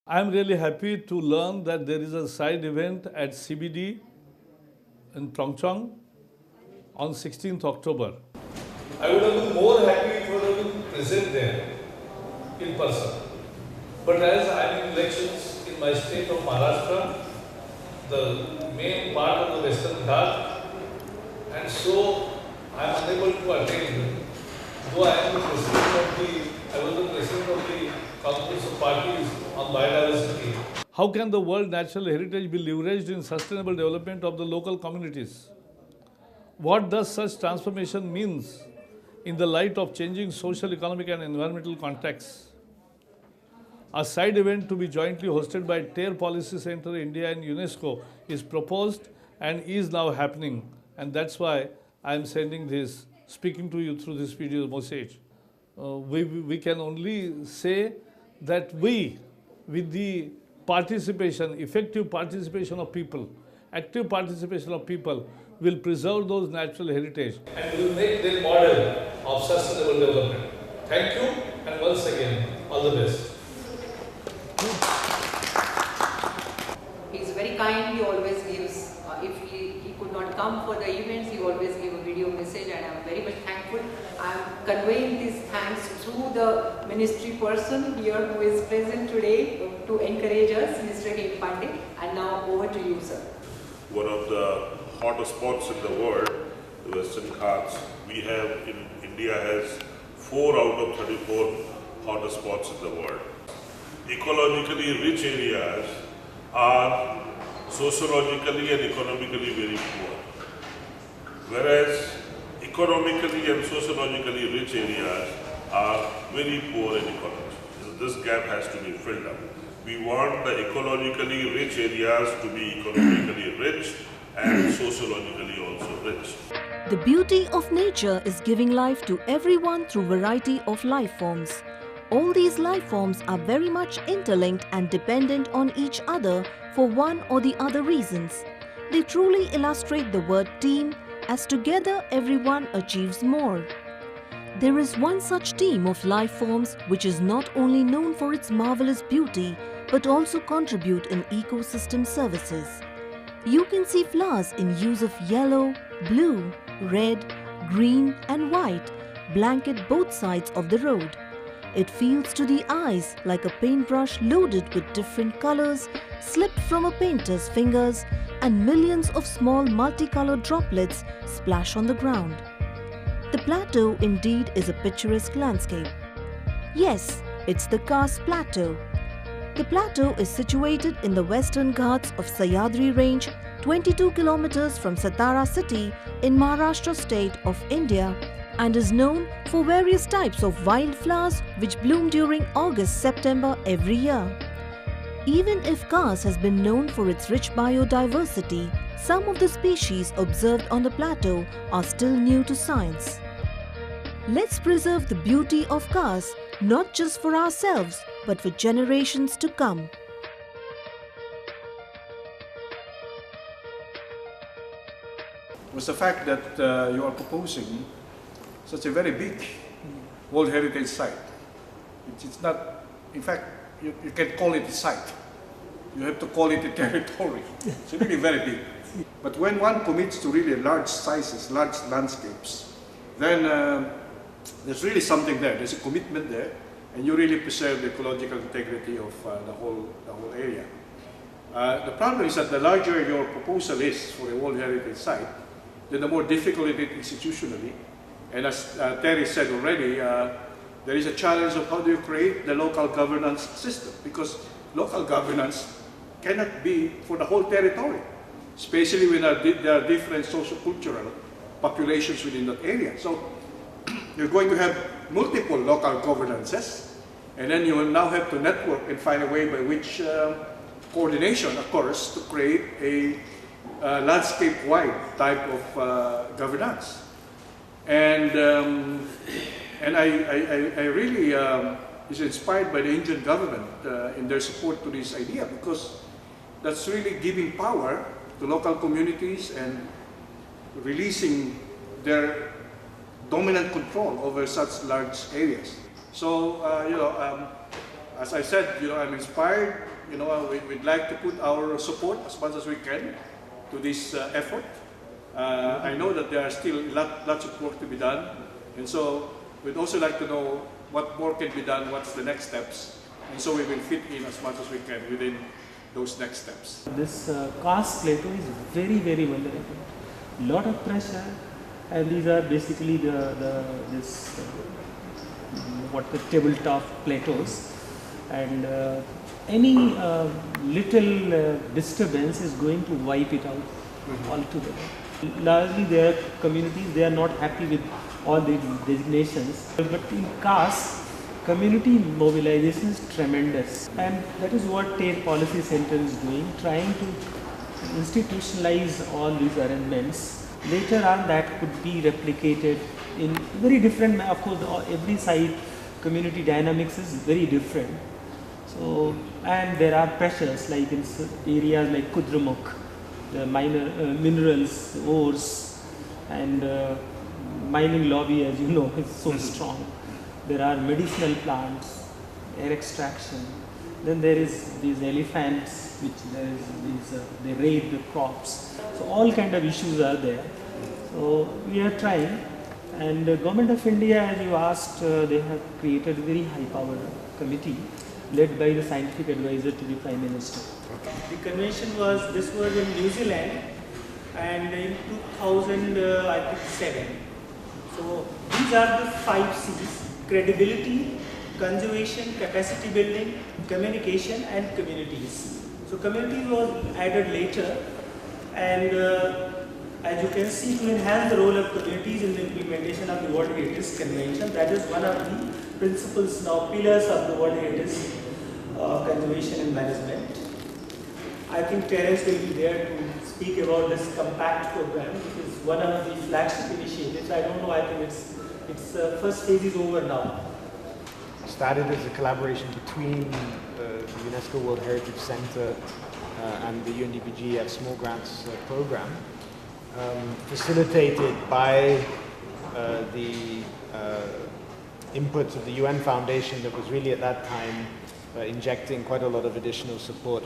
I am really happy to learn that there is a side event at CBD in Tongchong on 16th October. I would have been more happy if I would have been present there in person. But as I am in elections in my state of Maharashtra, the main part of the Western Ghat, and so I am unable to attend. Though I am the president of the, I was the president of the Congress of Parties on biodiversity. How can the world natural heritage be leveraged in sustainable development of the local communities? What does such transformation means in the light of changing social, economic and environmental contexts? A side event to be jointly hosted by TER Policy Center India and UNESCO is proposed and is now happening, and that's why I am sending this, speaking to you through this video message. We can only say that we, with the participation, effective participation of people, active participation of people, will preserve those natural heritage and will make them model of sustainable development. Thank you, and once again, all the best. He's very kind, he always gives, if he could not come for the events, he always give a video message, and I'm very much thankful. I'm conveying these thanks through the ministry person here who is present today to encourage us, Mr. Hem Pandey. And now over to you, sir. One of the hottest spots in the world, the Western Ghats. We have in India has 4 out of 34 hottest spots in the world. Ecologically rich areas are sociologically and economically very poor, whereas economically and sociologically rich areas are very poor in ecology. So this gap has to be filled up. We want the ecologically rich areas to be economically rich and sociologically also rich. The beauty of nature is giving life to everyone through variety of life forms. All these life forms are very much interlinked and dependent on each other for one or the other reasons. They truly illustrate the word team, as together everyone achieves more. There is one such team of life forms which is not only known for its marvelous beauty but also contribute in ecosystem services. You can see flowers in hues of yellow, blue, red, green and white blanket both sides of the road. It feels to the eyes like a paintbrush loaded with different colors slipped from a painter's fingers, and millions of small multicolored droplets splash on the ground. The plateau indeed is a picturesque landscape. Yes, it's the Khas Plateau. The plateau is situated in the Western Ghats of Sahyadri Range, 22 kilometers from Satara city in Maharashtra state of India, and is known for various types of wildflowers which bloom during August-September every year. Even if Khas has been known for its rich biodiversity, some of the species observed on the plateau are still new to science. Let's preserve the beauty of Khas not just for ourselves but for generations to come. Was the fact that you are proposing such a very big World Heritage Site. It's not, in fact, you can't call it a site. You have to call it a territory. It's really very big. But when one commits to really large sizes, large landscapes, then there's really something there. There's a commitment there, and you really preserve the ecological integrity of the whole area. The problem is that the larger your proposal is for a World Heritage Site, then the more difficult it is institutionally. And as Terry said already, there is a challenge of how do you create the local governance system, because local governance cannot be for the whole territory, especially when there are different socio-cultural populations within that area. So you're going to have multiple local governances, and then you will now have to network and find a way by which coordination occurs to create a landscape-wide type of governance. And I really is inspired by the Indian government in their support to this idea, because that's really giving power to local communities and releasing their dominant control over such large areas. So, as I said, I'm inspired we'd like to put our support as much as we can to this effort. I know that there are still lots of work to be done, and so we'd also like to know what more can be done, what's the next steps, and so we will fit in as much as we can within those next steps. This cast plateau is very, very vulnerable. Lot of pressure, and these are basically the tabletop plateaus, and any little disturbance is going to wipe it out altogether. Largely, their communities, they are not happy with all the designations, but in cast, community mobilization is tremendous, and that is what TAIR Policy Center is doing, trying to institutionalize all these arrangements. Later on, that could be replicated in very different, of course, every site community dynamics is very different. So, and there are pressures like in areas like Kudremukh, the minerals, ores, and mining lobby, as you know, is so strong. There are medicinal plants, air extraction. Then there is these elephants, which there is these, they raid the crops. So all kind of issues are there. So we are trying, and the Government of India, as you asked, they have created a very high-powered committee led by the scientific advisor to the Prime Minister. The convention was, this was in New Zealand, and in 2007. So these are the 5 C's: credibility, conservation, capacity building, communication, and communities. So community was added later, and as you can see, to enhance the role of communities in the implementation of the World Heritage Convention, that is one of the principles now, pillars of the World Heritage Conservation and Management. I think Terence will be there to speak about this compact program, which is one of the flagship initiatives. I don't know, I think its first phase is over now. Started as a collaboration between the UNESCO World Heritage Center and the UNDP Small Grants program, facilitated by the inputs of the UN Foundation that was really at that time injecting quite a lot of additional support.